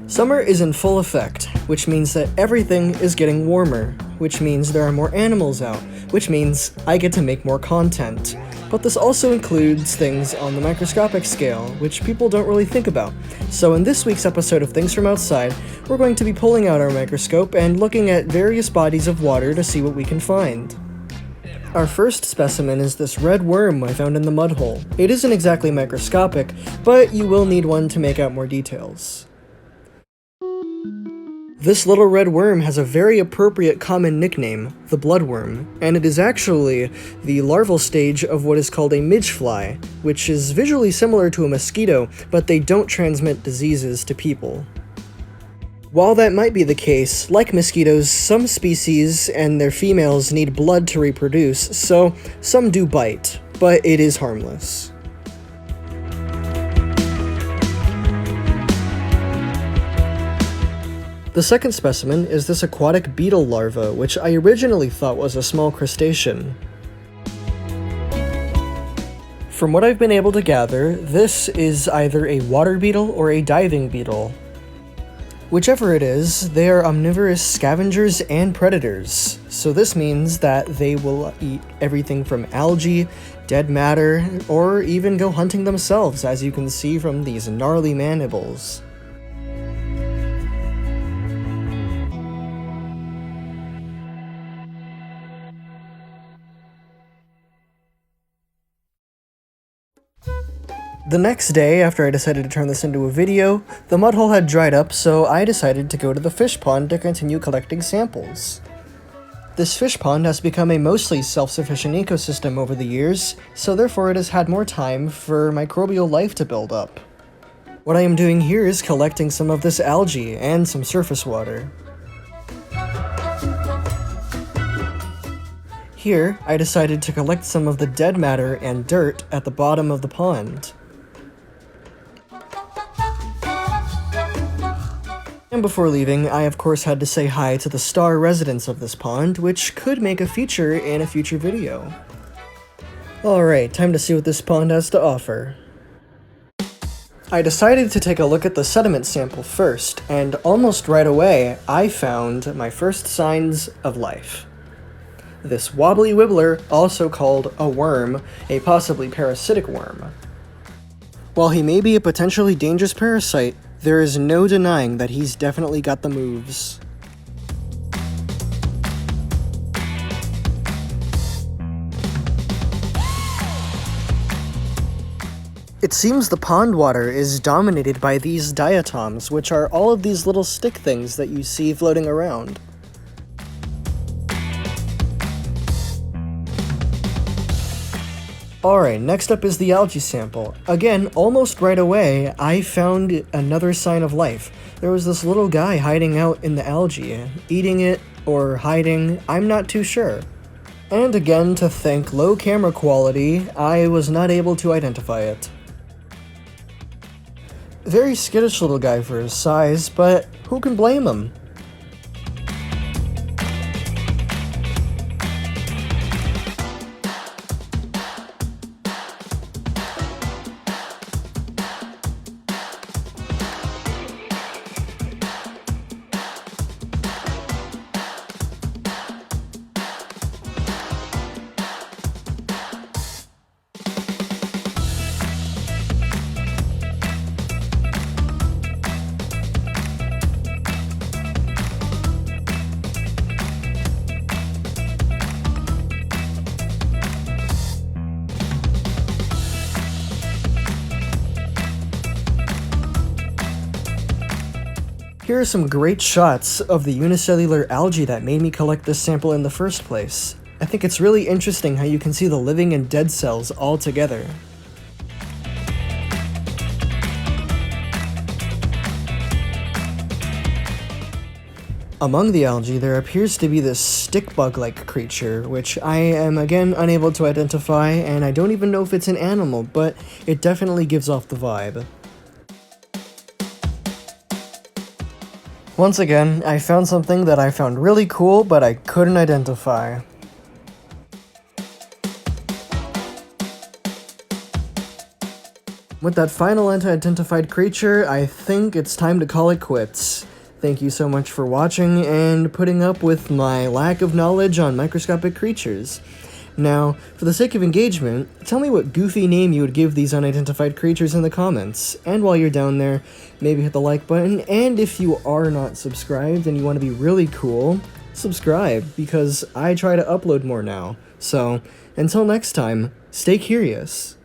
Summer is in full effect, which means that everything is getting warmer, which means there are more animals out, which means I get to make more content. But this also includes things on the microscopic scale, which people don't really think about. So in this week's episode of Things from Outside, we're going to be pulling out our microscope and looking at various bodies of water to see what we can find. Our first specimen is this red worm I found in the mud hole. It isn't exactly microscopic, but you will need one to make out more details. This little red worm has a very appropriate common nickname, the bloodworm, and it is actually the larval stage of what is called a midgefly, which is visually similar to a mosquito, but they don't transmit diseases to people. While that might be the case, like mosquitoes, some species and their females need blood to reproduce, so some do bite, but it is harmless. The second specimen is this aquatic beetle larva, which I originally thought was a small crustacean. From what I've been able to gather, this is either a water beetle or a diving beetle. Whichever it is, they are omnivorous scavengers and predators, so this means that they will eat everything from algae, dead matter, or even go hunting themselves, as you can see from these gnarly mandibles. The next day, after I decided to turn this into a video, the mud hole had dried up, so I decided to go to the fish pond to continue collecting samples. This fish pond has become a mostly self-sufficient ecosystem over the years, so therefore it has had more time for microbial life to build up. What I am doing here is collecting some of this algae and some surface water. Here, I decided to collect some of the dead matter and dirt at the bottom of the pond. And before leaving, I of course had to say hi to the star residents of this pond, which could make a feature in a future video. Alright, time to see what this pond has to offer. I decided to take a look at the sediment sample first, and almost right away, I found my first signs of life. This wobbly wibbler, also called a worm, a possibly parasitic worm. While he may be a potentially dangerous parasite, there is no denying that he's definitely got the moves. It seems the pond water is dominated by these diatoms, which are all of these little stick things that you see floating around. Alright, next up is the algae sample. Again, almost right away, I found another sign of life. There was this little guy hiding out in the algae, eating it or hiding, I'm not too sure. And again, to thank low camera quality, I was not able to identify it. Very skittish little guy for his size, but who can blame him? Here are some great shots of the unicellular algae that made me collect this sample in the first place. I think it's really interesting how you can see the living and dead cells all together. Among the algae, there appears to be this stick bug-like creature, which I am again unable to identify, and I don't even know if it's an animal, but it definitely gives off the vibe. Once again, I found something that I found really cool, but I couldn't identify. With that final unidentified creature, I think it's time to call it quits. Thank you so much for watching and putting up with my lack of knowledge on microscopic creatures. Now, for the sake of engagement, tell me what goofy name you would give these unidentified creatures in the comments. And while you're down there, maybe hit the like button, and if you are not subscribed and you want to be really cool, subscribe, because I try to upload more now. So, until next time, stay curious.